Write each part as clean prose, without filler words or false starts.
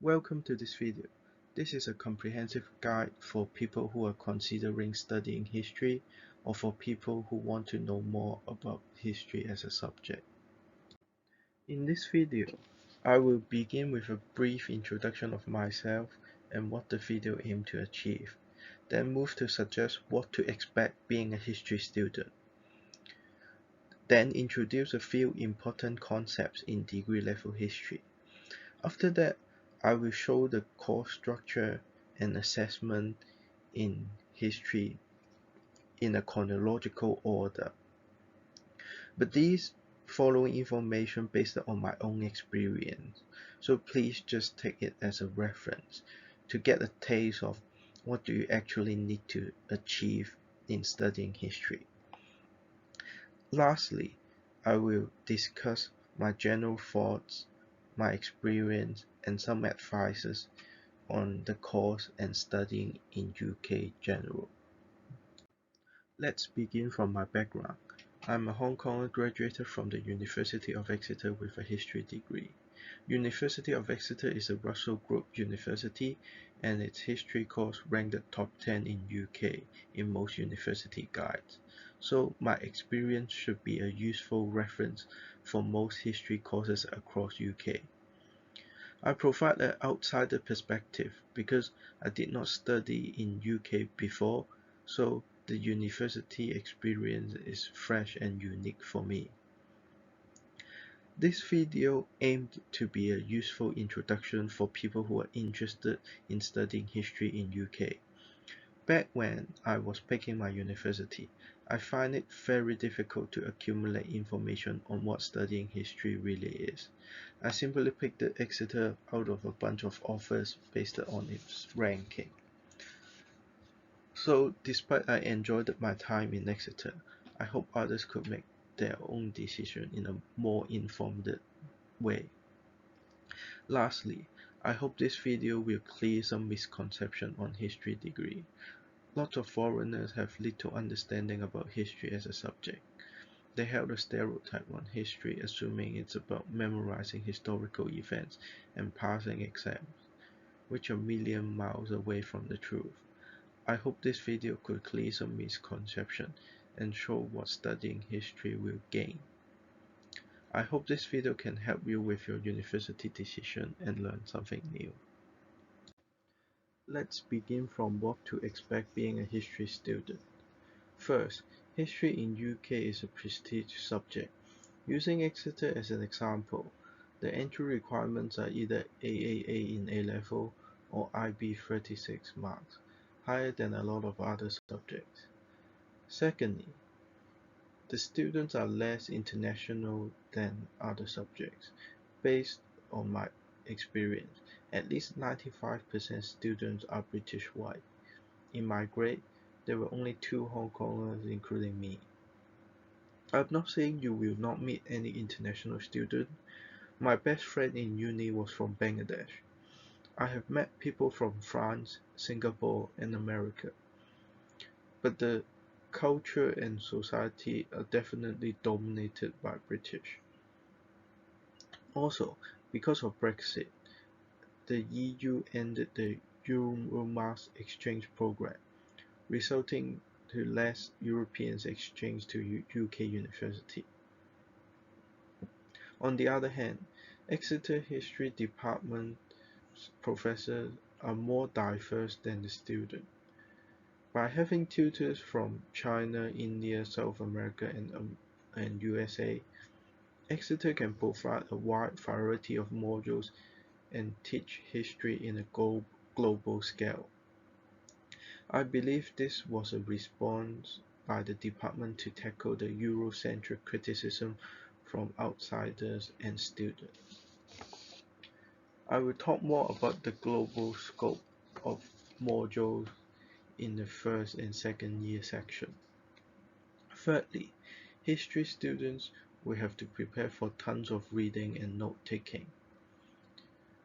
Welcome to this video. This is a comprehensive guide for people who are considering studying history or for people who want to know more about history as a subject. In this video, I will begin with a brief introduction of myself and what the video aimed to achieve, then move to suggest what to expect being a history student, then introduce a few important concepts in degree level history. After that, I will show the course structure and assessment in history in a chronological order. But these following information based on my own experience, so please just take it as a reference to get a taste of what do you actually need to achieve in studying history. Lastly, I will discuss my general thoughts, my experience, and some advices on the course and studying in UK general. Let's begin from my background. I'm a Hong Konger graduated from the University of Exeter with a history degree. University of Exeter is a Russell Group university and its history course ranked the top 10 in UK in most university guides. So my experience should be a useful reference for most history courses across UK. I provide an outsider perspective because I did not study in UK before, so the university experience is fresh and unique for me. This video aimed to be a useful introduction for people who are interested in studying history in UK. Back when I was picking my university, I find it very difficult to accumulate information on what studying history really is. I simply picked Exeter out of a bunch of offers based on its ranking. So despite I enjoyed my time in Exeter, I hope others could make their own decision in a more informed way. Lastly, I hope this video will clear some misconception on history degree. Lots of foreigners have little understanding about history as a subject. They held a stereotype on history, assuming it's about memorizing historical events and passing exams, which are a million miles away from the truth. I hope this video could clear some misconception and show what studying history will gain. I hope this video can help you with your university decision and learn something new. Let's begin from what to expect being a history student. First, history in UK is a prestige subject. Using Exeter as an example, the entry requirements are either AAA in A-level or IB 36 marks, higher than a lot of other subjects. Secondly, the students are less international than other subjects. Based on my experience, at least 95% students are British white. In my grade, there were only 2 Hong Kongers including me. I'm not saying you will not meet any international student. My best friend in uni was from Bangladesh. I have met people from France, Singapore, and America. But the culture and society are definitely dominated by British. Also, because of Brexit, the EU ended the Euro-Mass exchange program, resulting to less Europeans exchange to UK university. On the other hand, Exeter History Department professors are more diverse than the student. By having tutors from China, India, South America, and USA, Exeter can provide a wide variety of modules and teach history in a global scale. I believe this was a response by the department to tackle the Eurocentric criticism from outsiders and students. I will talk more about the global scope of modules in the first and second year section. Thirdly, history students will have to prepare for tons of reading and note-taking.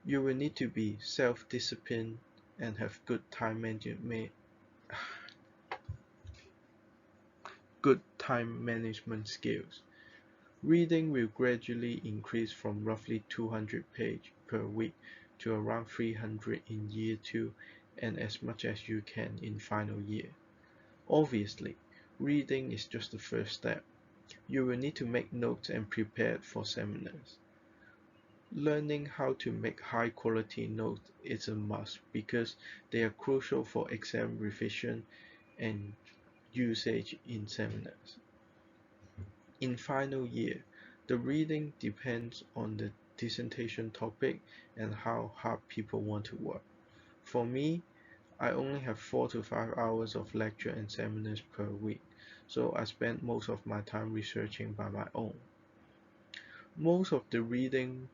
You will need to be self-disciplined and have good time management skills. Reading will gradually increase from roughly 200 pages per week to around 300 in year 2 and as much as you can in final year. Obviously, reading is just the first step. You will need to make notes and prepare for seminars. Learning how to make high quality notes is a must because they are crucial for exam revision and usage in seminars. In final year, the reading depends on the dissertation topic and how hard people want to work. For me, I only have 4 to 5 hours of lecture and seminars per week, so I spend most of my time researching by my own. Most of the reading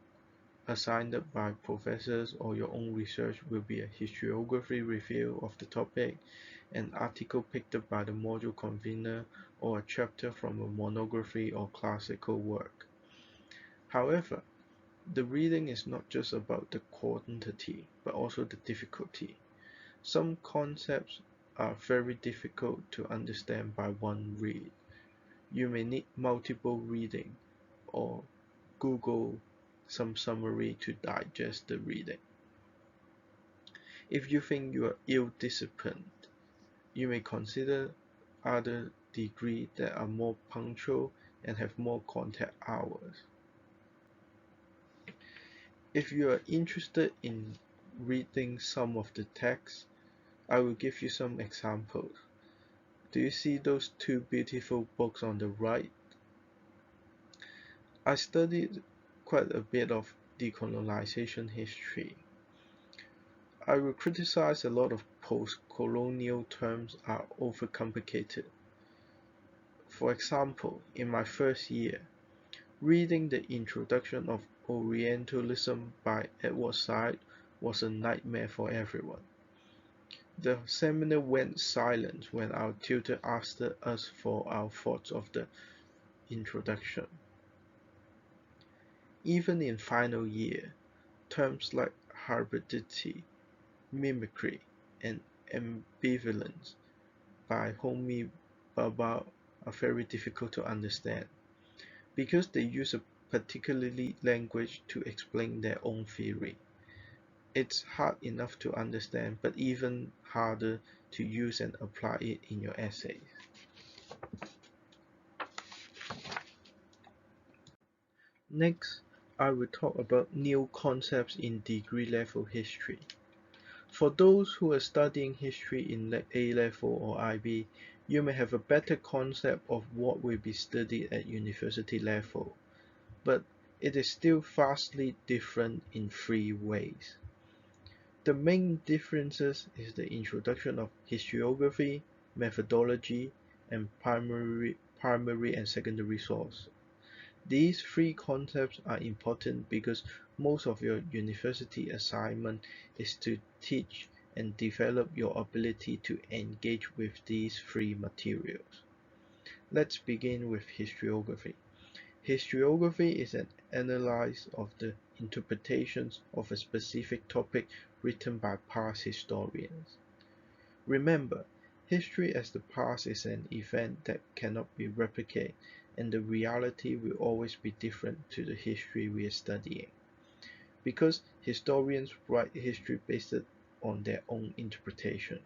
assigned by professors or your own research will be a historiography review of the topic, an article picked up by the module convener, or a chapter from a monography or classical work. However, the reading is not just about the quantity, but also the difficulty. Some concepts are very difficult to understand by one read. You may need multiple reading or Google some summary to digest the reading. If you think you are ill-disciplined, you may consider other degrees that are more punctual and have more contact hours. If you are interested in reading some of the text, I will give you some examples. Do you see those two beautiful books on the right? I studied quite a bit of decolonization history. I will criticize a lot of post-colonial terms are overcomplicated. For example, in my first year, reading the introduction of Orientalism by Edward Said was a nightmare for everyone. The seminar went silent when our tutor asked us for our thoughts of the introduction. Even in final year, terms like hybridity, mimicry, and ambivalence by Homi Bhabha are very difficult to understand because they use a particularly language to explain their own theory. It's hard enough to understand, but even harder to use and apply it in your essays. Next, I will talk about new concepts in degree level history. For those who are studying history in A level or IB, you may have a better concept of what will be studied at university level, but it is still vastly different in 3 ways. The main differences is the introduction of historiography, methodology, and primary and secondary source. These 3 concepts are important because most of your university assignment is to teach and develop your ability to engage with these 3 materials. Let's begin with historiography. Historiography is an analysis of the interpretations of a specific topic written by past historians. Remember, history as the past is an event that cannot be replicated, and the reality will always be different to the history we are studying. Because historians write history based on their own interpretation.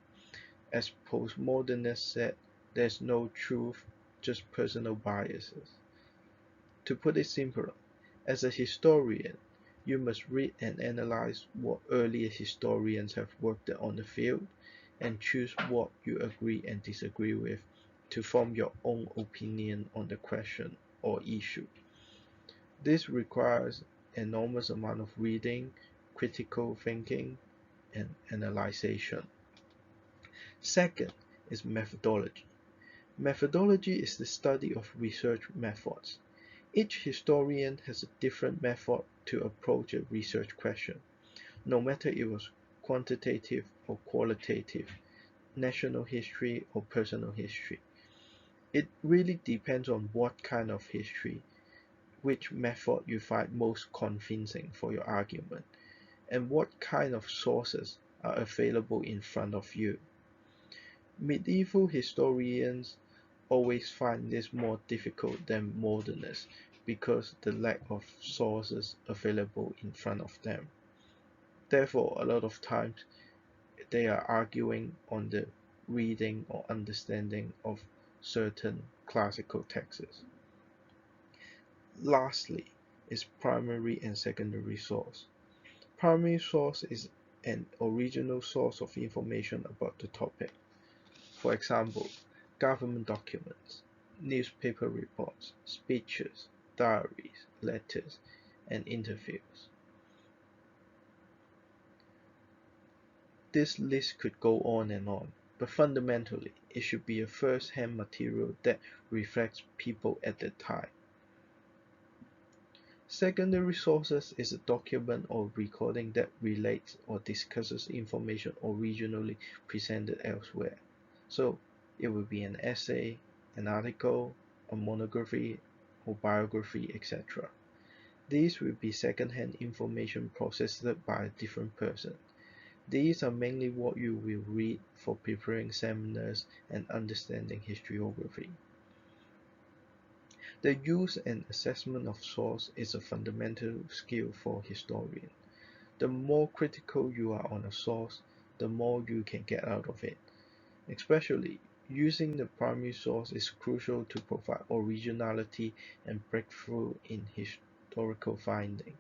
As postmodernists said, there's no truth, just personal biases. To put it simpler, as a historian, you must read and analyze what earlier historians have worked on the field and choose what you agree and disagree with to form your own opinion on the question or issue. This requires enormous amount of reading, critical thinking, and analyzation. Second is methodology. Methodology is the study of research methods. Each historian has a different method to approach a research question, no matter it was quantitative or qualitative, national history or personal history. It really depends on what kind of history, which method you find most convincing for your argument, and what kind of sources are available in front of you. Medieval historians always find this more difficult than modernists because the lack of sources available in front of them. Therefore, a lot of times they are arguing on the reading or understanding of certain classical texts. Lastly, is primary and secondary source. Primary source is an original source of information about the topic. For example, government documents, newspaper reports, speeches, diaries, letters, and interviews. This list could go on, but fundamentally, it should be a first-hand material that reflects people at the time. Secondary sources is a document or recording that relates or discusses information originally presented elsewhere. So it would be an essay, an article, a monography, or biography, etc. These will be second-hand information processed by a different person. These are mainly what you will read for preparing seminars and understanding historiography. The use and assessment of source is a fundamental skill for historians. The more critical you are on a source, the more you can get out of it. Especially, using the primary source is crucial to provide originality and breakthrough in historical finding.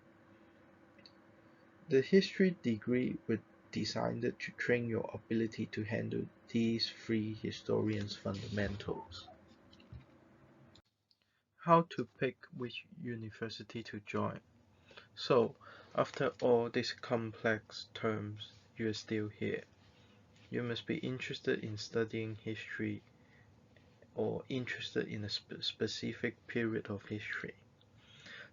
The history degree was designed to train your ability to handle these three historians' fundamentals. How to pick which university to join. So, after all these complex terms, you are still here. You must be interested in studying history or interested in a specific period of history.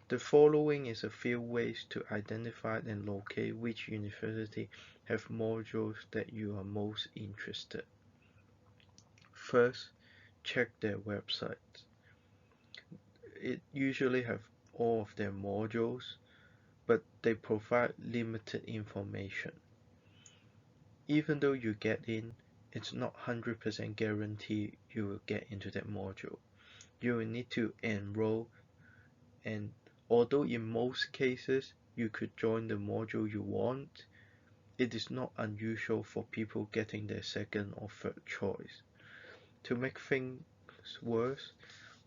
The following is a few ways to identify and locate which university have modules that you are most interested. First, check their website. It usually have all of their modules, but they provide limited information. Even though you get in, it's not 100% guarantee you will get into that module. You will need to enroll, and although in most cases you could join the module you want, it is not unusual for people getting their second or third choice. To make things worse,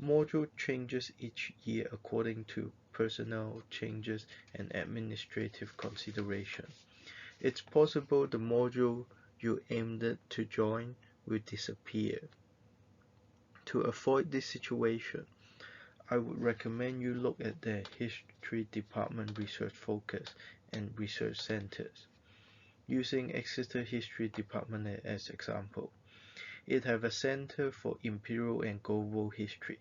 module changes each year according to personnel changes and administrative consideration. It's possible the module you aimed to join will disappear. To avoid this situation, I would recommend you look at the History Department research focus and research centers. Using Exeter History Department as example, it have a center for imperial and global history,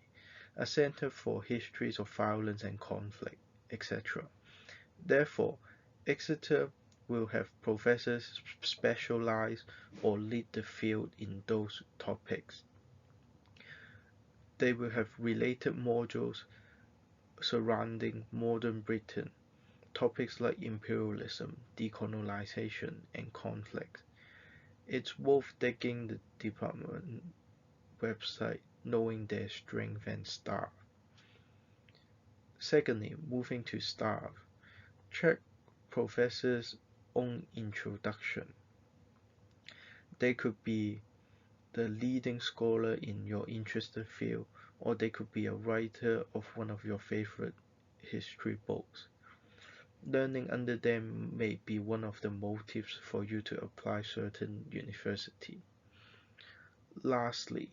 a center for histories of violence and conflict, etc. Therefore, Exeter will have professors specialize or lead the field in those topics. They will have related modules surrounding modern Britain, topics like imperialism, decolonization, and conflict. It's worth digging the department website knowing their strength and staff. Secondly, moving to staff, check professors' own introduction. They could be the leading scholar in your interested field, or they could be a writer of one of your favorite history books. Learning under them may be one of the motives for you to apply certain university. Lastly,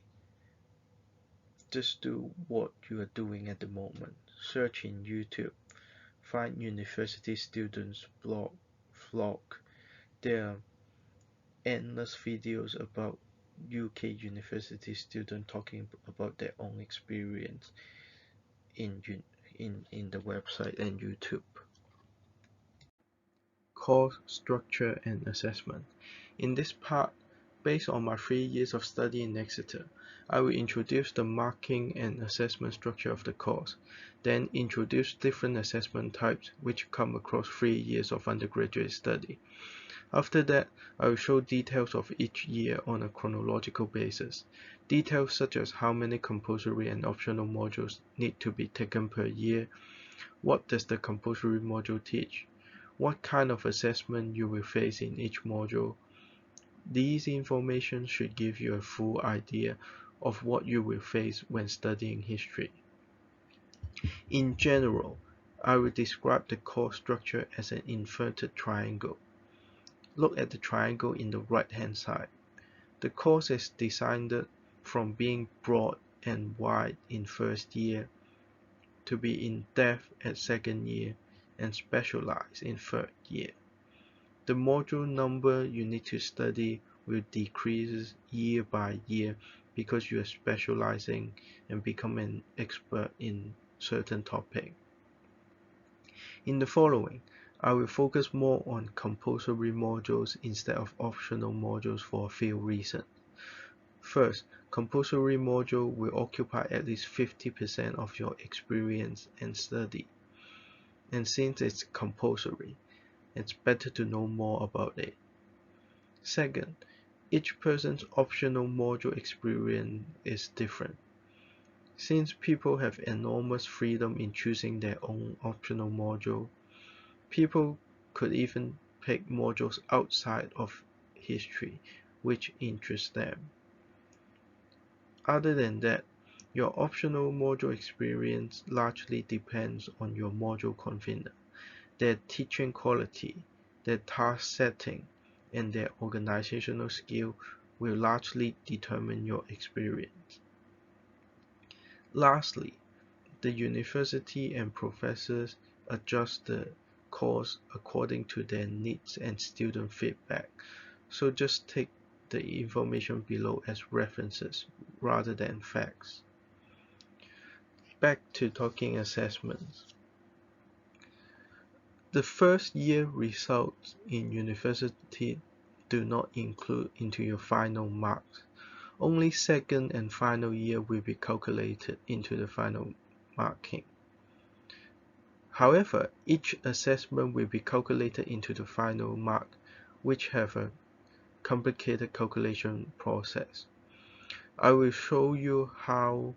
just do what you are doing at the moment. Search in YouTube, find university students vlog. There are endless videos about UK university students talking about their own experience in the website and YouTube. Course structure and assessment. In this part, based on my 3 years of study in Exeter, I will introduce the marking and assessment structure of the course, then introduce different assessment types which come across 3 years of undergraduate study. After that, I will show details of each year on a chronological basis. Details such as how many compulsory and optional modules need to be taken per year, what does the compulsory module teach, what kind of assessment you will face in each module. These information should give you a full idea of what you will face when studying history. In general, I will describe the course structure as an inverted triangle. Look at the triangle in the right-hand side. The course is designed from being broad and wide in first year to be in depth at second year and specialized in third year. The module number you need to study will decrease year by year because you are specializing and become an expert in certain topic. In the following, I will focus more on compulsory modules instead of optional modules for a few reasons. First, compulsory module will occupy at least 50% of your experience and study. And since it's compulsory, it's better to know more about it. Second, each person's optional module experience is different. Since people have enormous freedom in choosing their own optional module, people could even pick modules outside of history which interest them. Other than that, your optional module experience largely depends on your module convener, their teaching quality, their task setting, and their organizational skill will largely determine your experience. Lastly, the university and professors adjust the course according to their needs and student feedback, so just take the information below as references rather than facts. Back to talking assessments. The first year results in university do not include into your final marks. Only second and final year will be calculated into the final marking. However, each assessment will be calculated into the final mark, which have a complicated calculation process. I will show you how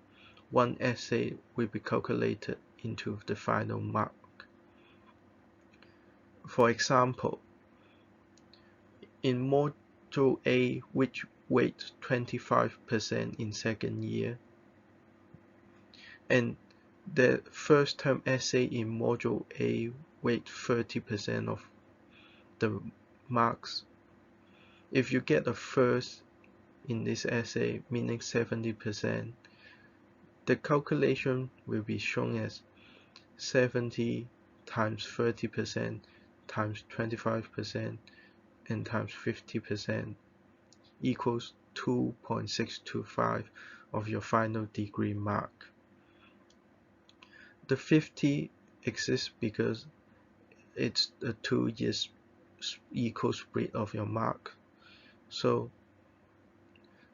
one essay will be calculated into the final mark. For example, in Module A, which weighs 25% in second year, and the first term essay in Module A weighs 30% of the marks. If you get a first in this essay, meaning 70%, the calculation will be shown as 70 times 30% times 25% and times 50% equals 2.625 of your final degree mark. The 50 exists because it's a 2 years equal split of your mark. So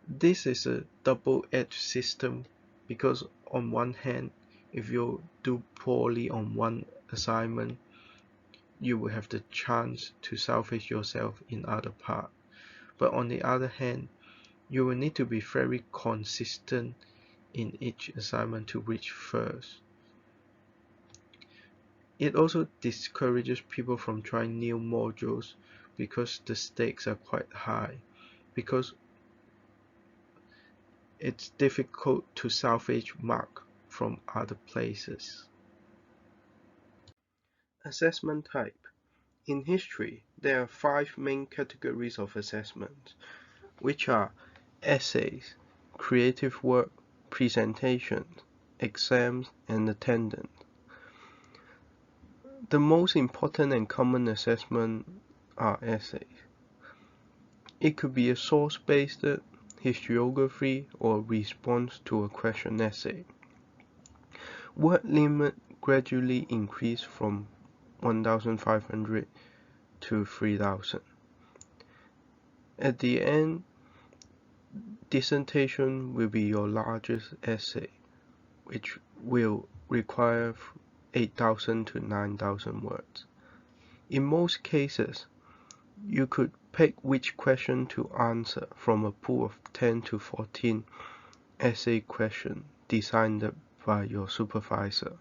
this is a double-edged system because on one hand, if you do poorly on one assignment, you will have the chance to salvage yourself in other part. But on the other hand, you will need to be very consistent in each assignment to reach first. It also discourages people from trying new modules because the stakes are quite high, because it's difficult to salvage mark from other places. Assessment type. In history, there are 5 main categories of assessment, which are essays, creative work, presentations, exams, and attendance. The most important and common assessment are essays. It could be a source-based historiography or response to a question essay. Word limit gradually increased from 1,500 to 3,000. At the end, dissertation will be your largest essay, which will require 8,000 to 9,000 words. In most cases, you could pick which question to answer from a pool of 10 to 14 essay questions designed by your supervisor.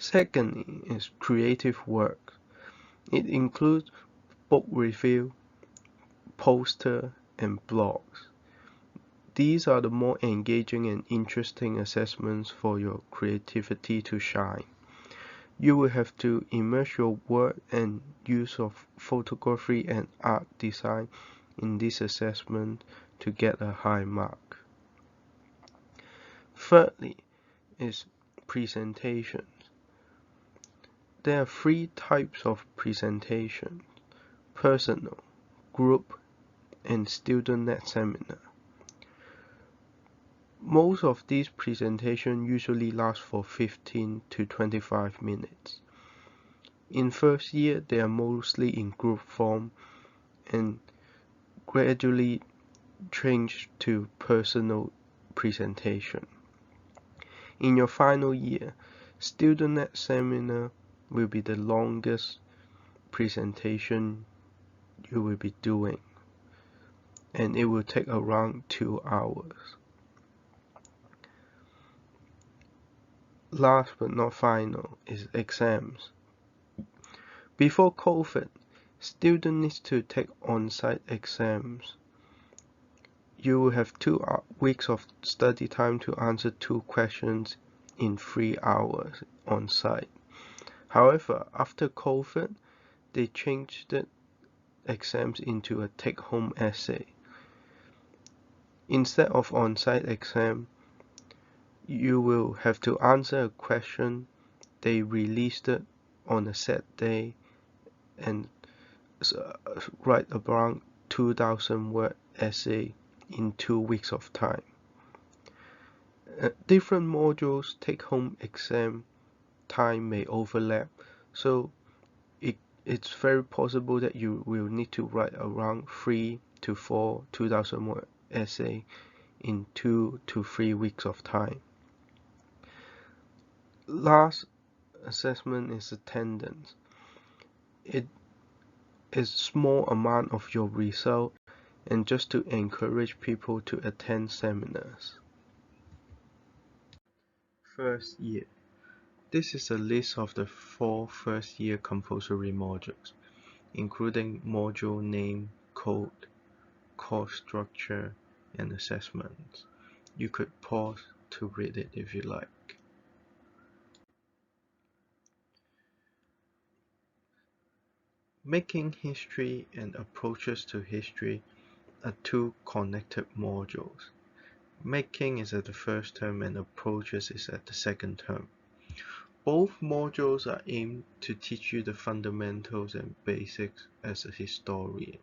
Secondly is creative work. It includes book review, poster, and blogs. These are the more engaging and interesting assessments for your creativity to shine. You will have to immerse your work and use of photography and art design in this assessment to get a high mark. Thirdly is presentation. There are three types of presentation: personal, group, and student-led seminar. Most of these presentations usually last for 15 to 25 minutes. In first year, they are mostly in group form and gradually change to personal presentation. In your final year, student-led seminar will be the longest presentation you will be doing, and it will take around 2 hours. Last but not final is exams. Before COVID, students need to take on-site exams. You will have 2 weeks of study time to answer 2 questions in 3 hours on-site. However, after COVID, they changed the exams into a take-home essay. Instead of on-site exam, you will have to answer a question they released it on a set day and write around 2,000 word essay in 2 weeks of time. Different modules take-home exam time may overlap, so it's very possible that you will need to write around 3 to 4 2,000 word essay in 2 to 3 weeks of time. Last assessment is attendance. It is small amount of your result and just to encourage people to attend seminars. First year. This is a list of the 4 first year compulsory modules, including module name, code, course structure, and assessments. You could pause to read it if you like. Making history and approaches to history are 2 connected modules. Making is at the first term and approaches is at the second term. Both modules are aimed to teach you the fundamentals and basics as a historian.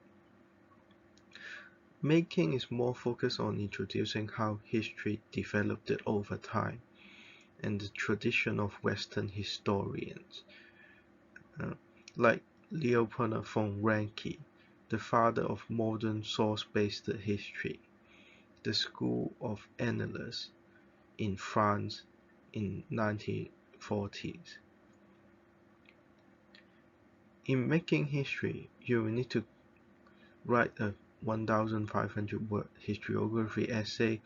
Making is more focused on introducing how history developed over time and the tradition of Western historians, like Leopold von Ranke, the father of modern source-based history, the school of Annales in France in 1940s. In making history, you will need to write a 1,500 word historiography essay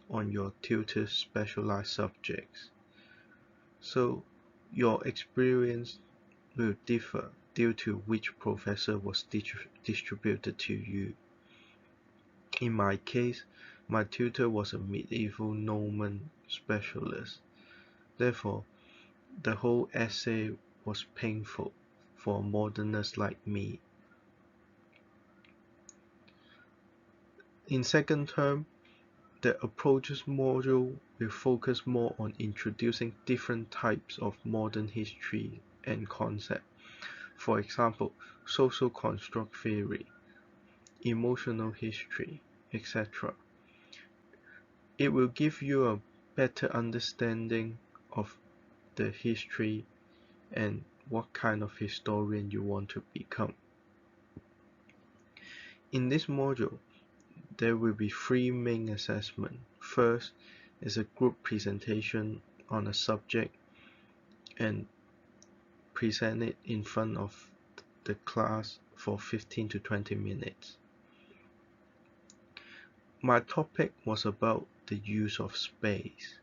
on your tutor's specialized subjects. So your experience will differ due to which professor was distributed to you. In my case, my tutor was a medieval Norman specialist. Therefore, the whole essay was painful for a modernist like me. In second term, the approaches module will focus more on introducing different types of modern history and concept. For example, social construct theory, emotional history, etc. It will give you a better understanding of the history and what kind of historian you want to become. In this module, there will be 3 main assessments. First is a group presentation on a subject and present it in front of the class for 15 to 20 minutes. My topic was about the use of space.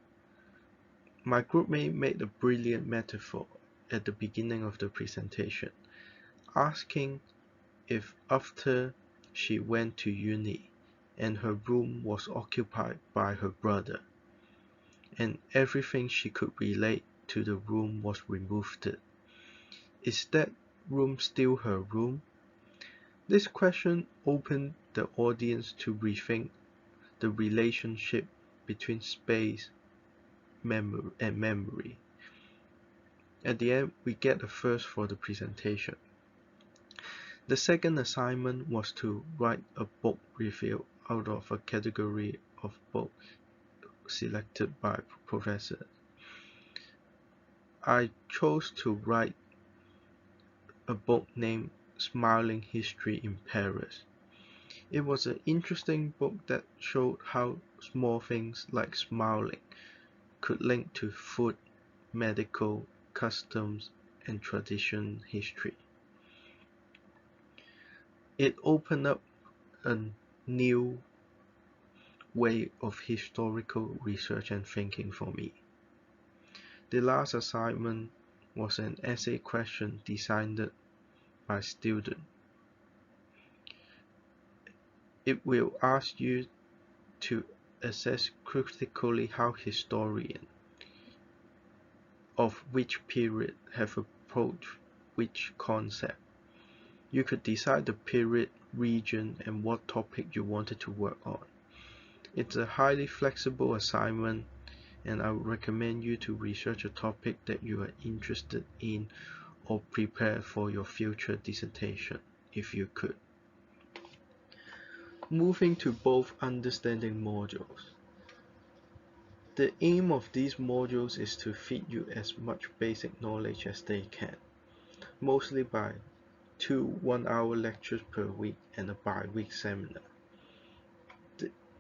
My groupmate made a brilliant metaphor at the beginning of the presentation, asking if after she went to uni and her room was occupied by her brother, and everything she could relate to the room was removed, is that room still her room? This question opened the audience to rethink the relationship between space and memory. At the end, we get a first for the presentation. The second assignment was to write a book review out of a category of book selected by professor. I chose to write a book named Smiling History in Paris. It was an interesting book that showed how small things like smiling could link to food, medical, customs, and tradition history. It opened up a new way of historical research and thinking for me. The last assignment was an essay question designed by students. It will ask you to assess critically how historians of which period have approached which concept. You could decide the period, region, and what topic you wanted to work on. It's a highly flexible assignment, and I would recommend you to research a topic that you are interested in or prepare for your future dissertation, if you could. Moving to both understanding modules. The aim of these modules is to feed you as much basic knowledge as they can, mostly by 2 one-hour lectures per week and a bi-week seminar.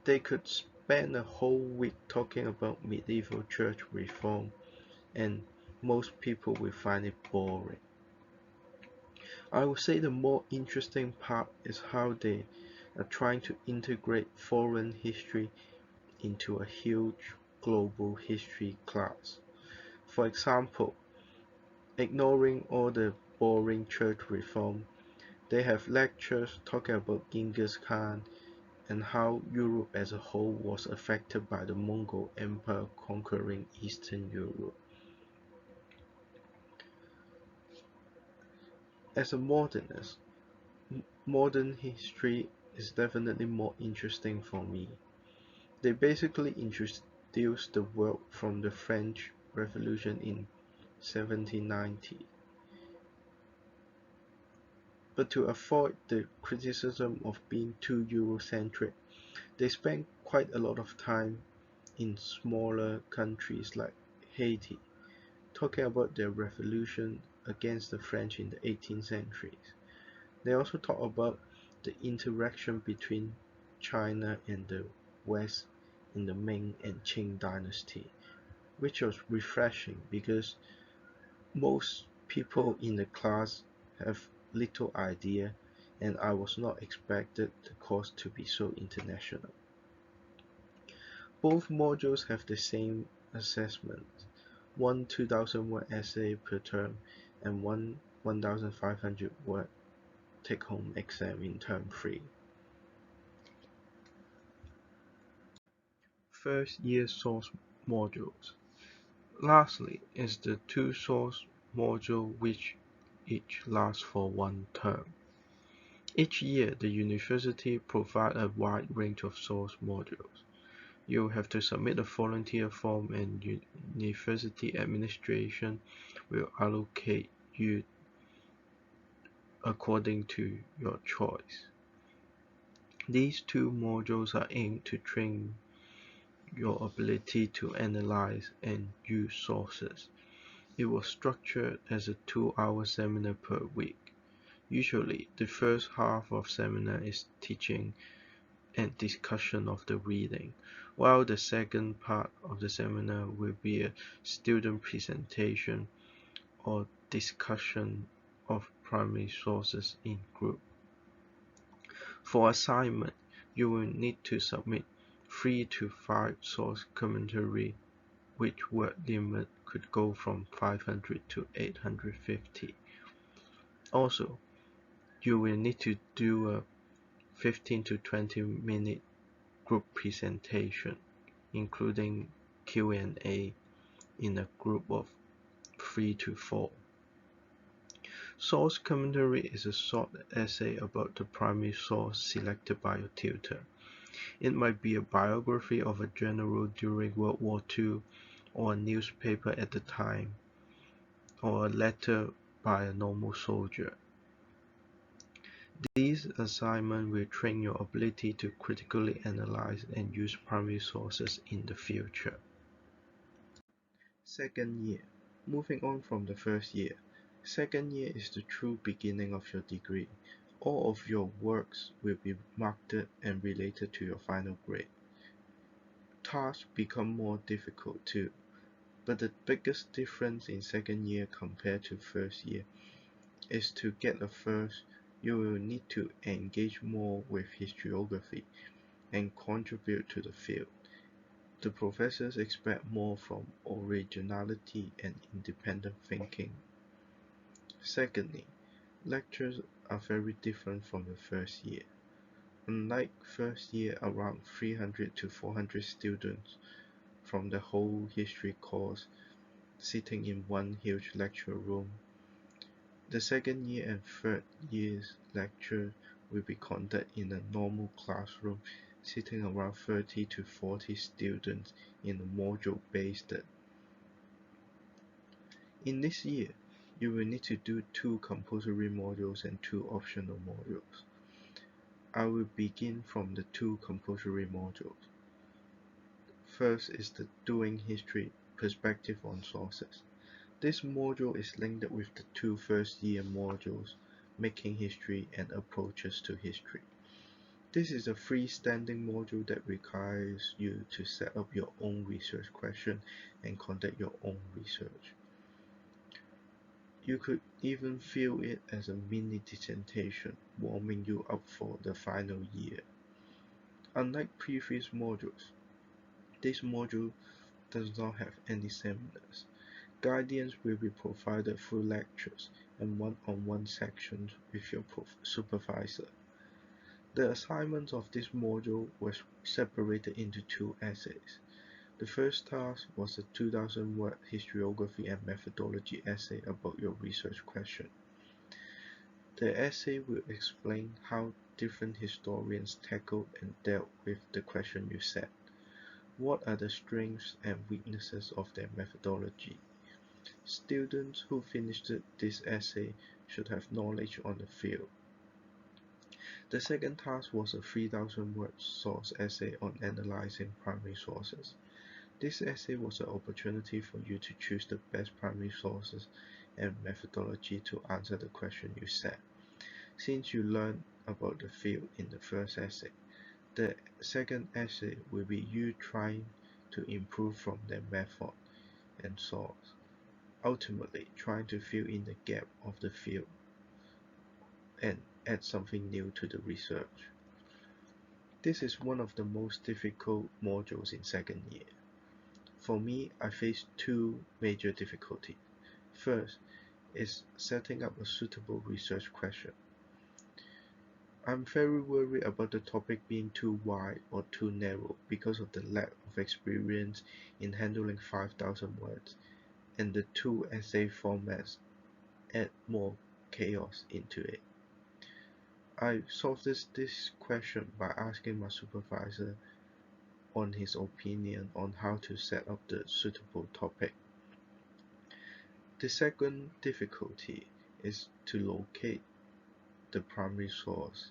They could spend a whole week talking about medieval church reform, and most people will find it boring. I would say the more interesting part is how they are trying to integrate foreign history into a huge global history class. For example, ignoring all the boring church reform, they have lectures talking about Genghis Khan and how Europe as a whole was affected by the Mongol Empire conquering Eastern Europe. As a modernist, modern history is definitely more interesting for me. They basically introduced the world from the French Revolution in 1790. But to avoid the criticism of being too Eurocentric, they spent quite a lot of time in smaller countries like Haiti, talking about their revolution against the French in the 18th century. They also talk about the interaction between China and the West in the Ming and Qing dynasty, which was refreshing because most people in the class have little idea, and I was not expected the course to be so international. Both modules have the same assessment, one 2,000 word essay per term and one 1,500 word take-home exam in term 3. First year source modules. Lastly is the two source module which each lasts for one term. Each year the university provides a wide range of source modules. You have to submit a volunteer form and university administration will allocate you according to your choice. These two modules are aimed to train your ability to analyze and use sources. It was structured as a 2-hour seminar per week. Usually, the first half of seminar is teaching and discussion of the reading, while the second part of the seminar will be a student presentation or discussion of primary sources in group. For assignment, you will need to submit 3 to 5 source commentary which word limit could go from 500 to 850. Also, you will need to do a 15 to 20-minute group presentation, including Q&A in a group of 3 to 4. Source commentary is a short essay about the primary source selected by a tutor. It might be a biography of a general during World War II, or a newspaper at the time, or a letter by a normal soldier. These assignments will train your ability to critically analyze and use primary sources in the future. Second year. Moving on from the first year. Second year is the true beginning of your degree. All of your works will be marked and related to your final grade. Tasks become more difficult too, but the biggest difference in second year compared to first year is to get a first, you will need to engage more with historiography and contribute to the field. The professors expect more from originality and independent thinking. Secondly, lectures are very different from the first year. Unlike first year, around 300 to 400 students from the whole history course sitting in one huge lecture room, the second year and third year's lecture will be conducted in a normal classroom sitting around 30 to 40 students in a module-based. In this year, you will need to do 2 compulsory modules and 2 optional modules. I will begin from the 2 compulsory modules. First is the Doing History Perspective on Sources. This module is linked with the 2 first year modules, Making History and Approaches to History. This is a freestanding module that requires you to set up your own research question and conduct your own research. You could even feel it as a mini dissertation, warming you up for the final year. Unlike previous modules, this module does not have any seminars. Guidance will be provided through lectures and one-on-one sections with your supervisor. The assignments of this module was separated into 2 essays. The first task was a 2,000-word historiography and methodology essay about your research question. The essay will explain how different historians tackled and dealt with the question you set. What are the strengths and weaknesses of their methodology? Students who finished this essay should have knowledge on the field. The second task was a 3,000-word source essay on analyzing primary sources. This essay was an opportunity for you to choose the best primary sources and methodology to answer the question you set. Since you learned about the field in the first essay, the second essay will be you trying to improve from their method and source, ultimately trying to fill in the gap of the field and add something new to the research. This is one of the most difficult modules in second year. For me, I faced 2 major difficulties. First is setting up a suitable research question. I'm very worried about the topic being too wide or too narrow because of the lack of experience in handling 5,000 words, and the 2 essay formats add more chaos into it. I solved this question by asking my supervisor on his opinion on how to set up the suitable topic. The second difficulty is to locate the primary source.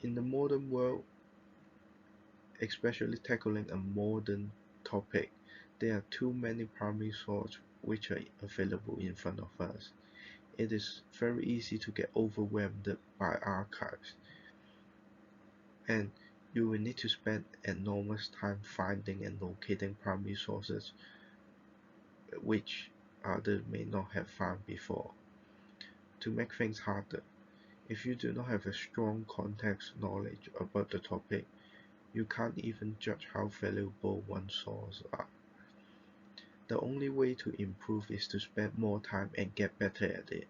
In the modern world, especially tackling a modern topic, there are too many primary sources which are available in front of us. It is very easy to get overwhelmed by archives, and you will need to spend enormous time finding and locating primary sources which others may not have found before. To make things harder, if you do not have a strong context knowledge about the topic, you can't even judge how valuable one source are. The only way to improve is to spend more time and get better at it,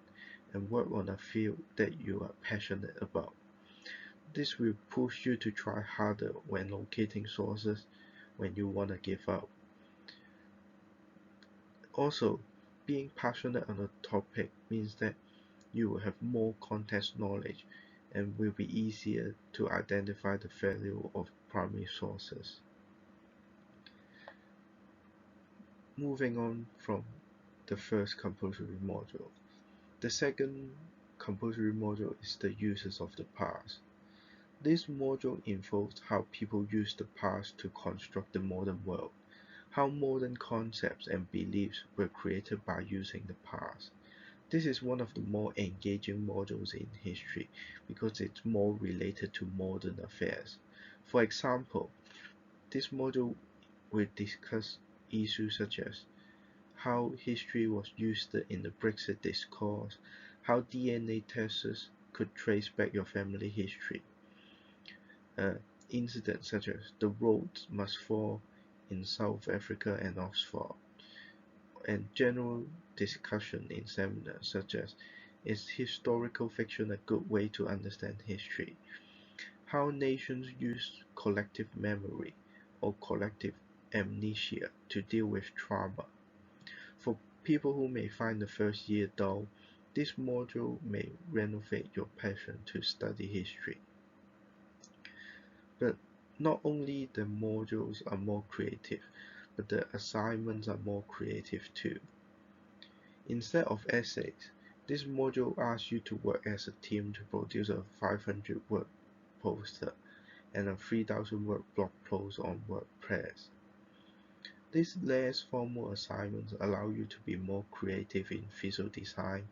and work on a field that you are passionate about. This will push you to try harder when locating sources when you want to give up. Also, being passionate on a topic means that you will have more context knowledge and will be easier to identify the value of primary sources. Moving on from the first compulsory module, the second compulsory module is the uses of the past. This module involves how people use the past to construct the modern world, how modern concepts and beliefs were created by using the past. This is one of the more engaging modules in history because it's more related to modern affairs. For example, this module will discuss issues such as how history was used in the Brexit discourse, how DNA tests could trace back your family history, incidents such as the roads must fall in South Africa and Oxford, and general discussion in seminars such as is historical fiction a good way to understand history? How nations use collective memory or collective amnesia to deal with trauma. For people who may find the first year dull, this module may renovate your passion to study history. But not only the modules are more creative, but the assignments are more creative too. Instead of essays, this module asks you to work as a team to produce a 500-word poster and a 3,000-word blog post on WordPress. These less formal assignments allow you to be more creative in visual design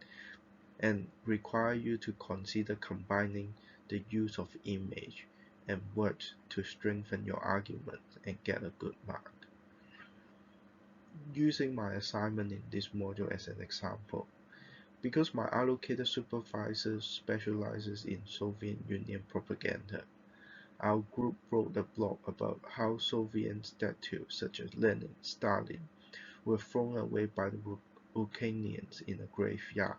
and require you to consider combining the use of image and words to strengthen your argument and get a good mark. Using my assignment in this module as an example, because my allocated supervisor specializes in Soviet Union propaganda, our group wrote a blog about how Soviet statues such as Lenin, Stalin were thrown away by the Ukrainians in a graveyard,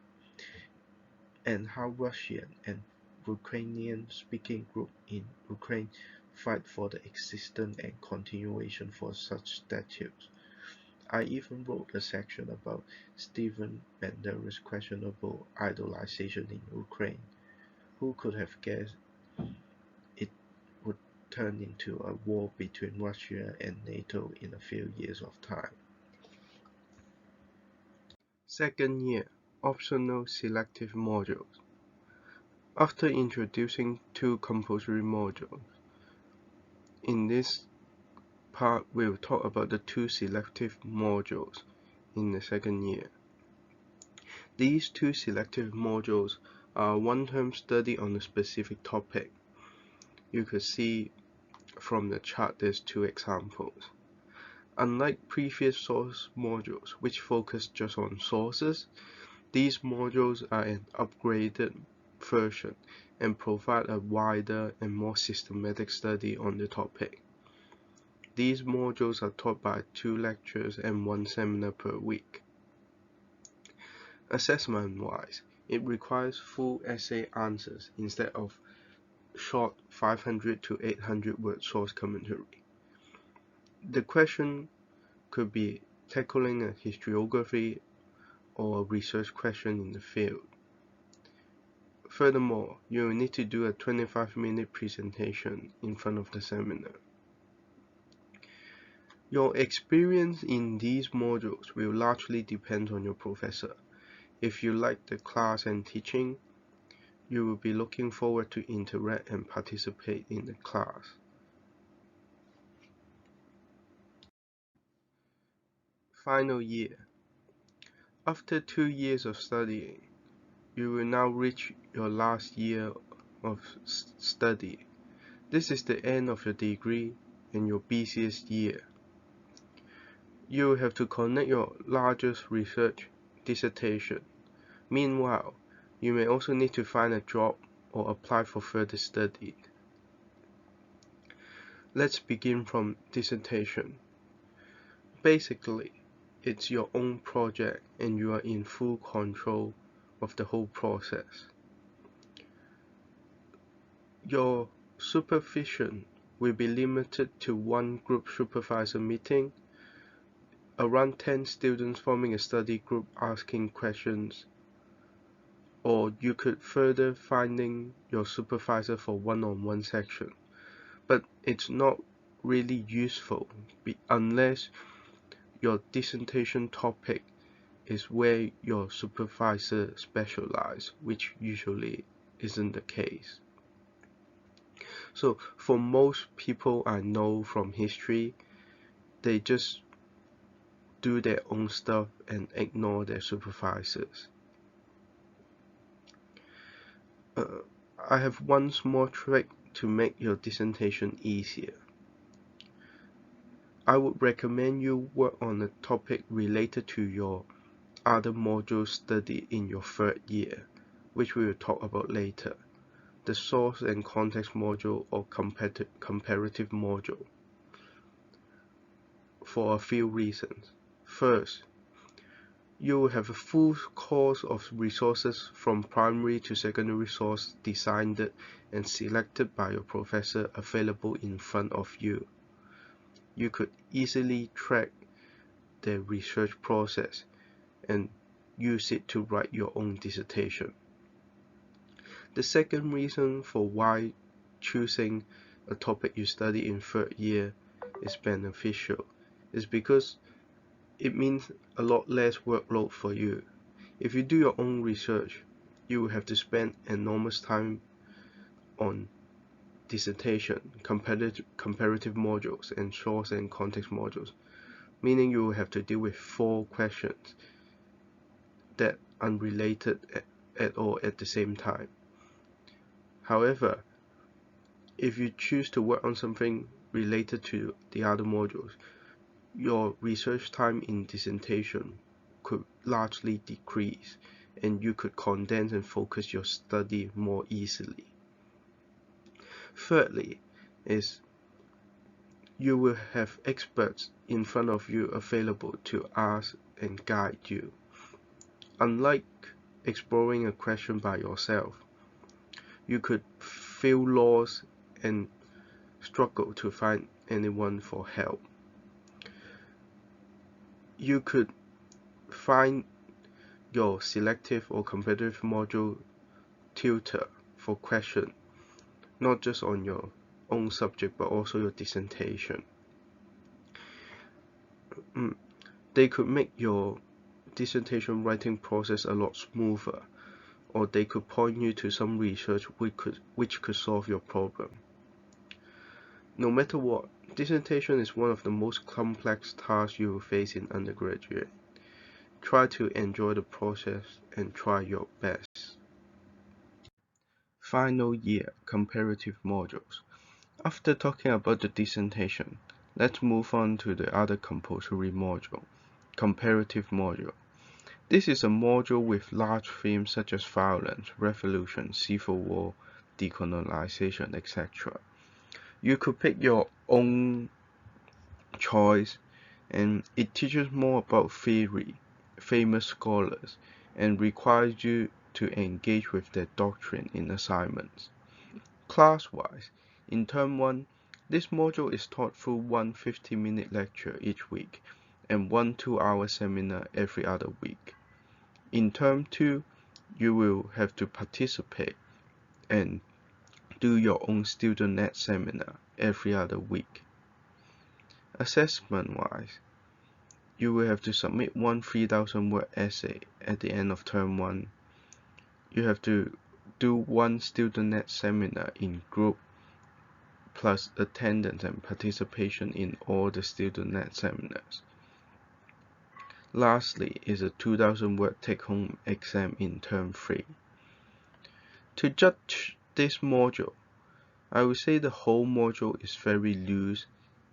and how Russian and Ukrainian-speaking groups in Ukraine fight for the existence and continuation for such statues. I even wrote a section about Stephen Banderas' questionable idolization in Ukraine. Who could have guessed it would turn into a war between Russia and NATO in a few years of time? Second year, optional selective modules. After introducing two compulsory modules, in this part we'll talk about the two selective modules in the second year. These two selective modules are one-term study on a specific topic. You could see from the chart there's two examples. Unlike previous source modules which focus just on sources, these modules are an upgraded version and provide a wider and more systematic study on the topic. These modules are taught by 2 lectures and 1 seminar per week. Assessment-wise, it requires full essay answers instead of short 500 to 800 word source commentary. The question could be tackling a historiography or a research question in the field. Furthermore, you will need to do a 25-minute presentation in front of the seminar. Your experience in these modules will largely depend on your professor. If you like the class and teaching, you will be looking forward to interact and participate in the class. Final year. After 2 years of studying, you will now reach your last year of study. This is the end of your degree and your busiest year. You will have to connect your largest research dissertation. Meanwhile, you may also need to find a job or apply for further study. Let's begin from dissertation. Basically, it's your own project and you are in full control of the whole process. Your supervision will be limited to one group supervisor meeting, around 10 students forming a study group asking questions, or you could further finding your supervisor for one-on-one section. But it's not really useful unless your dissertation topic is where your supervisor specializes, which usually isn't the case. So for most people I know from history, they just do their own stuff and ignore their supervisors. I have one small trick to make your dissertation easier. I would recommend you work on a topic related to your other module studied in your third year, which we will talk about later, the source and context module or comparative module, for a few reasons. First, you will have a full course of resources from primary to secondary source designed and selected by your professor available in front of you. You could easily track the research process and use it to write your own dissertation. The second reason for why choosing a topic you study in third year is beneficial is because it means a lot less workload for you. If you do your own research, you will have to spend enormous time on dissertation, comparative modules, and source and context modules, meaning you will have to deal with 4 questions that are unrelated at all at the same time. However, if you choose to work on something related to the other modules, your research time in dissertation could largely decrease, and you could condense and focus your study more easily. Thirdly, is you will have experts in front of you available to ask and guide you. Unlike exploring a question by yourself, you could feel lost and struggle to find anyone for help. You could find your selective or competitive module tutor for questions, not just on your own subject but also your dissertation. They could make your dissertation writing process a lot smoother, or they could point you to some research which could solve your problem. No matter what, dissertation is one of the most complex tasks you will face in undergraduate. Try to enjoy the process and try your best. Final year comparative modules. After talking about the dissertation, let's move on to the other compulsory module, comparative module. This is a module with large themes such as violence, revolution, civil war, decolonization, etc. You could pick your own choice, and it teaches more about theory, famous scholars, and requires you to engage with their doctrine in assignments. Class-wise, in Term 1, this module is taught through one 50-minute lecture each week and one 2-hour seminar every other week. In Term 2, you will have to participate and do your own student-led seminar every other week. Assessment-wise, you will have to submit one 3,000-word essay at the end of Term 1. You have to do one student-led seminar in group, plus attendance and participation in all the student-led seminars. Lastly is a 2,000-word take-home exam in Term 3. To judge this module, I would say the whole module is very loose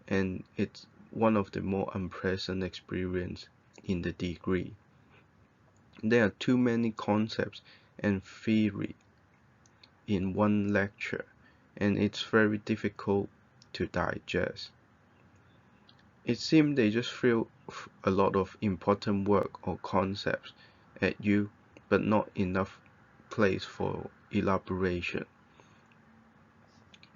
and it's one of the more unpleasant experiences in the degree. There are too many concepts and theory in one lecture, and it's very difficult to digest. It seems they just threw a lot of important work or concepts at you, but not enough place for elaboration,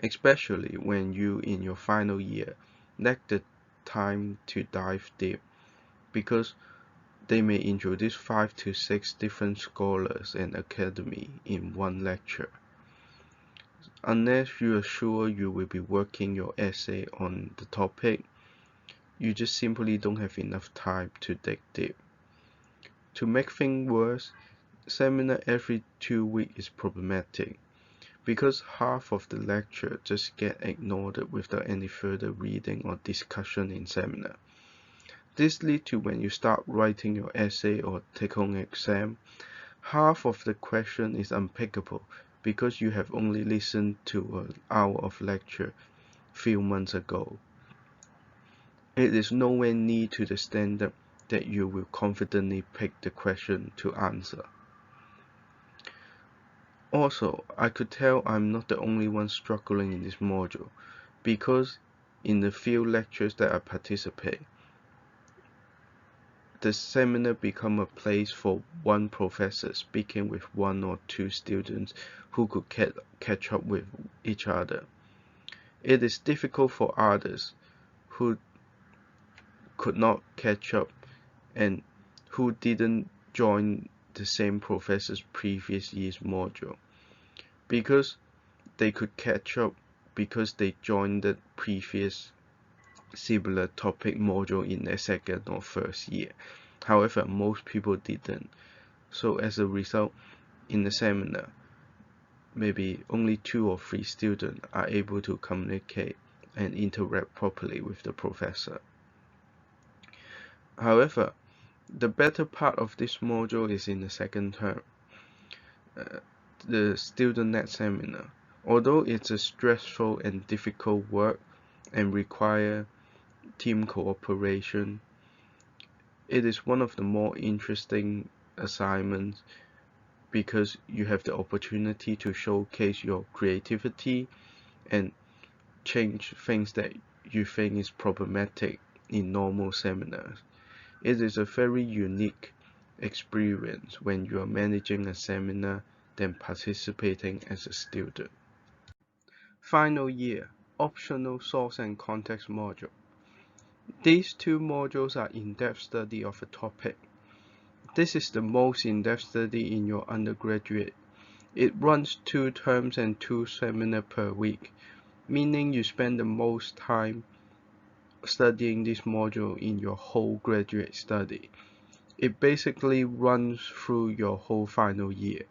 especially when you in your final year lack the time to dive deep, because they may introduce 5 to 6 different scholars and academy in one lecture. Unless you are sure you will be working your essay on the topic, you just simply don't have enough time to dig deep. To make things worse, seminar every 2 weeks is problematic, because half of the lecture just get ignored without any further reading or discussion in seminar. This leads to when you start writing your essay or take-home exam, half of the question is unpickable because you have only listened to an hour of lecture few months ago. It is nowhere near to the standard that you will confidently pick the question to answer. Also, I could tell I'm not the only one struggling in this module, because in the few lectures that I participate, the seminar become a place for one professor speaking with 1 or 2 students who could catch up with each other. It is difficult for others who could not catch up and who didn't join the same professor's previous year's module, because they could catch up because they joined the previous similar topic module in their second or first year. However, most people didn't. So as a result, in the seminar, maybe only 2 or 3 students are able to communicate and interact properly with the professor. However, the better part of this module is in the second term, the student-led seminar. Although it's a stressful and difficult work and require team cooperation, it is one of the more interesting assignments, because you have the opportunity to showcase your creativity and change things that you think is problematic in normal seminars. It is a very unique experience when you are managing a seminar than participating as a student. Final year, optional source and context module. These 2 modules are in-depth study of a topic. This is the most in-depth study in your undergraduate. It runs 2 terms and 2 seminars per week, meaning you spend the most time studying this module in your whole graduate study. It basically runs through your whole final year.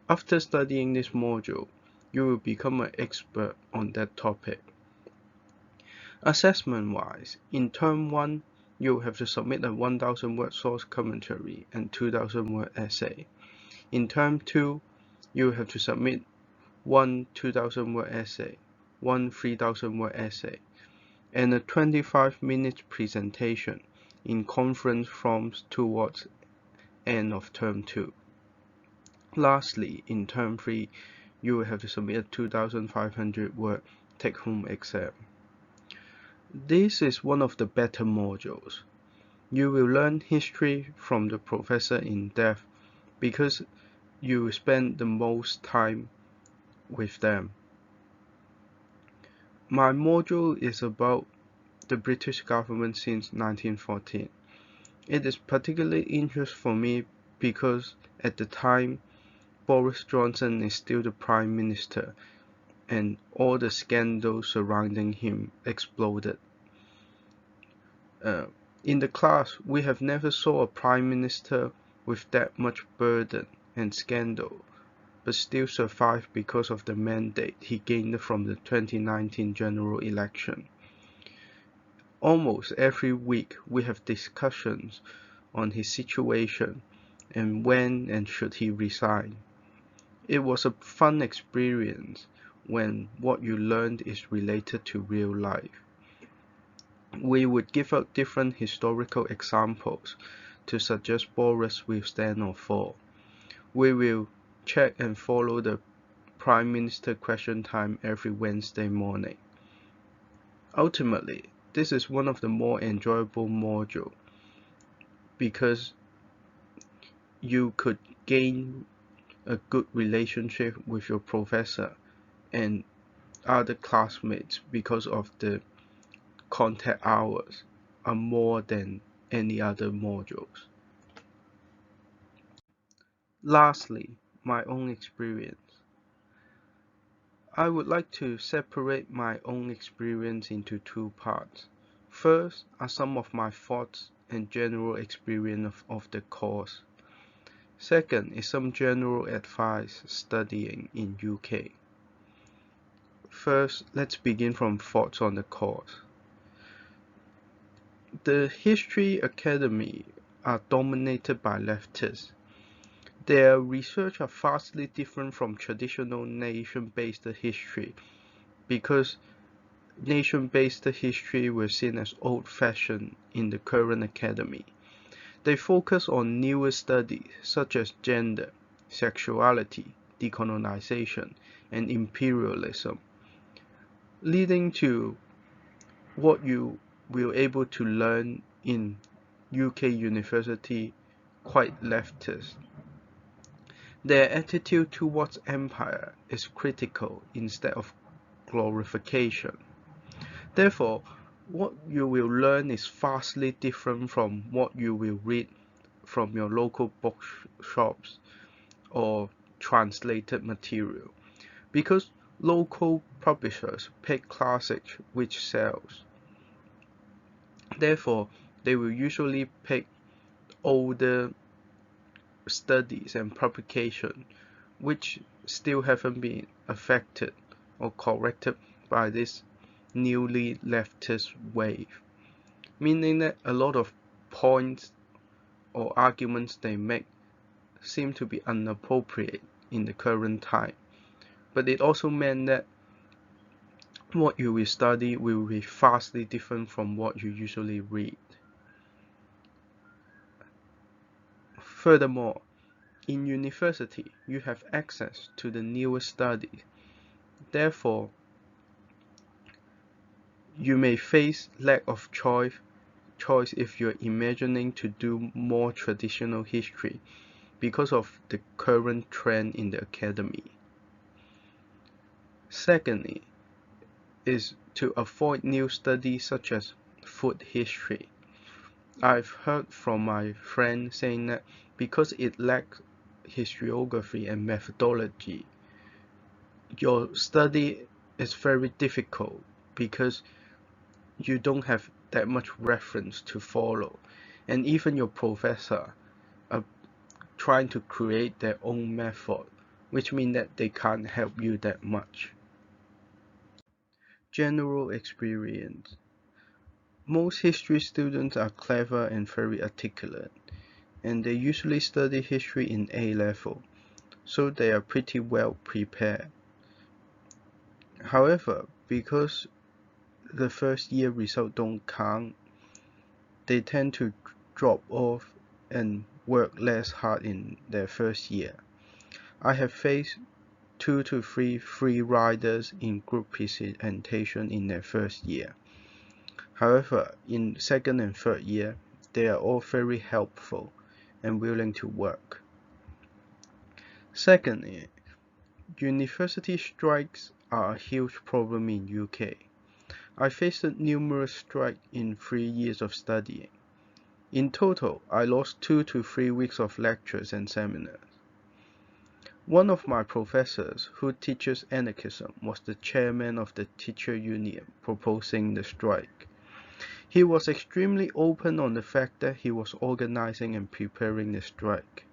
After studying this module, you will become an expert on that topic. Assessment-wise, in Term 1, you will have to submit a 1,000-word source commentary and 2,000-word essay. In Term 2, you will have to submit 1 2,000-word essay, 1 3,000-word essay, and a 25-minute presentation in conference forms towards end of Term 2. Lastly, in Term 3, you will have to submit a 2,500-word take-home exam. This is one of the better modules. You will learn history from the professor in depth because you will spend the most time with them. My module is about the British government since 1914. It is particularly interesting for me because at the time, Boris Johnson is still the Prime Minister and all the scandals surrounding him exploded. In the class, we have never saw a Prime Minister with that much burden and scandal, but still survived because of the mandate he gained from the 2019 general election. Almost every week we have discussions on his situation and when and should he resign. It was a fun experience when what you learned is related to real life. We would give out different historical examples to suggest Boris will stand or fall. We will check and follow the Prime Minister question time every Wednesday morning. Ultimately, this is one of the more enjoyable modules because you could gain a good relationship with your professor and other classmates because of the contact hours are more than any other modules. Lastly, my own experience. I would like to separate my own experience into two parts. First are some of my thoughts and general experience of the course. Second is some general advice studying in UK. First, let's begin from thoughts on the course. The History Academy are dominated by leftists. Their research are vastly different from traditional nation-based history because nation-based history was seen as old-fashioned in the current academy. They focus on newer studies such as gender, sexuality, decolonization, and imperialism, leading to what you will able to learn in UK university quite leftist. Their attitude towards empire is critical instead of glorification. Therefore, what you will learn is vastly different from what you will read from your local bookshops or translated material, because local publishers pick classics which sells. Therefore, they will usually pick older studies and publications which still haven't been affected or corrected by this newly leftist wave, meaning that a lot of points or arguments they make seem to be inappropriate in the current time. But it also meant that what you will study will be vastly different from what you usually read. Furthermore, in university, you have access to the newest studies. Therefore, you may face lack of choice if you're imagining to do more traditional history because of the current trend in the academy. Secondly, is to avoid new studies such as food history. I've heard from my friend saying that because it lacks historiography and methodology, your study is very difficult because you don't have that much reference to follow, and even your professor are trying to create their own method, which means that they can't help you that much. General experience. Most history students are clever and very articulate, and they usually study history in A level, so they are pretty well prepared. However, because the first year results don't count, they tend to drop off and work less hard in their first year. I have faced 2 to 3 free riders in group presentation in their first year. However, in second and third year, they are all very helpful and willing to work. Secondly, university strikes are a huge problem in UK. I faced numerous strikes in 3 years of studying. In total, I lost 2 to 3 weeks of lectures and seminars. One of my professors who teaches anarchism was the chairman of the teacher union proposing the strike. He was extremely open on the fact that he was organizing and preparing the strike.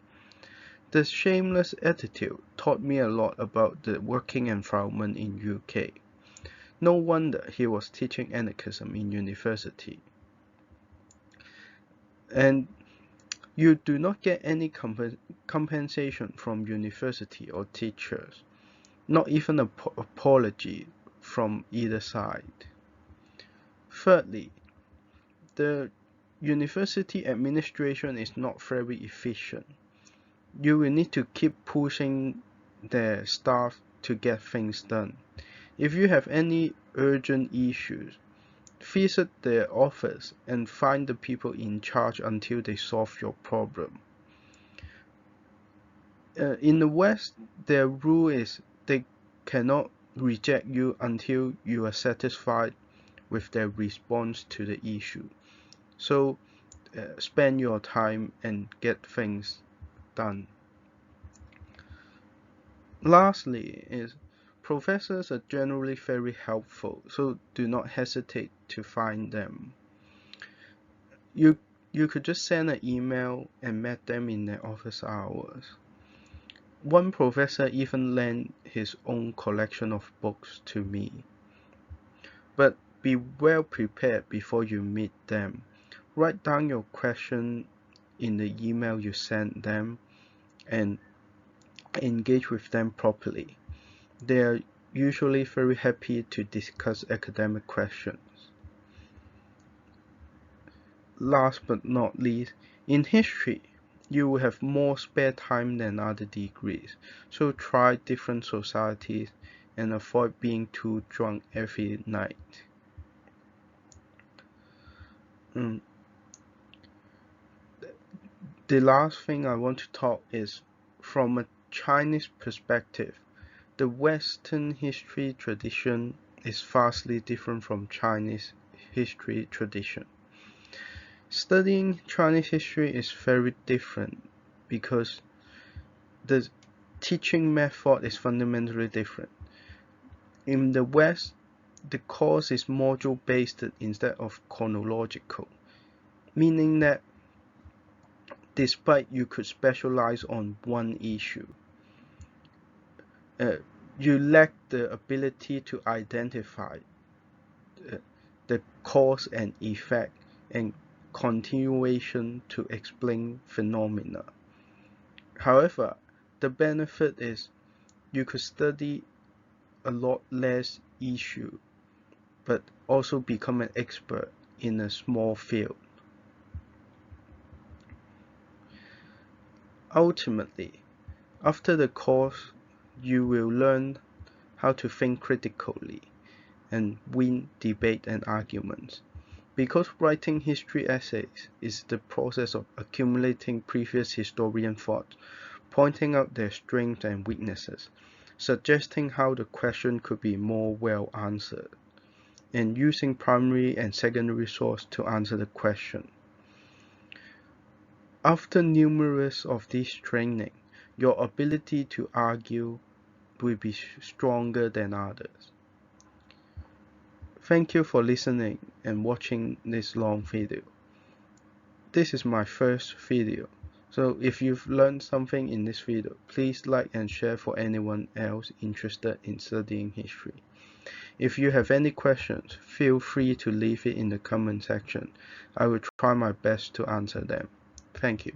This shameless attitude taught me a lot about the working environment in UK. No wonder he was teaching anarchism in university. And you do not get any compensation from university or teachers, not even an apology from either side. Thirdly, the university administration is not very efficient. You will need to keep pushing their staff to get things done. If you have any urgent issues, Visit their office and find the people in charge until they solve your problem. In the West, their rule is they cannot reject you until you are satisfied with their response to the issue. So spend your time and get things done. Lastly is professors are generally very helpful, so do not hesitate to find them. You could just send an email and meet them in their office hours. One professor even lent his own collection of books to me. But be well prepared before you meet them. Write down your question in the email you send them and engage with them properly. They are usually very happy to discuss academic questions. Last but not least, in history, you will have more spare time than other degrees, so try different societies and avoid being too drunk every night. The last thing I want to talk is from a Chinese perspective. The Western history tradition is vastly different from Chinese history tradition. Studying Chinese history is very different because the teaching method is fundamentally different. In the West, the course is module based instead of chronological, meaning that despite you could specialize on one issue, you lack the ability to identify the cause and effect and continuation to explain phenomena. However, the benefit is you could study a lot less issue, but also become an expert in a small field. Ultimately, after the course, you will learn how to think critically and win debate and arguments. Because writing history essays is the process of accumulating previous historian thoughts, pointing out their strengths and weaknesses, suggesting how the question could be more well answered, and using primary and secondary sources to answer the question. After numerous of these training, your ability to argue will be stronger than others. Thank you for listening and watching this long video. This is my first video, so if you've learned something in this video, please like and share for anyone else interested in studying history. If you have any questions, feel free to leave it in the comment section. I will try my best to answer them. Thank you.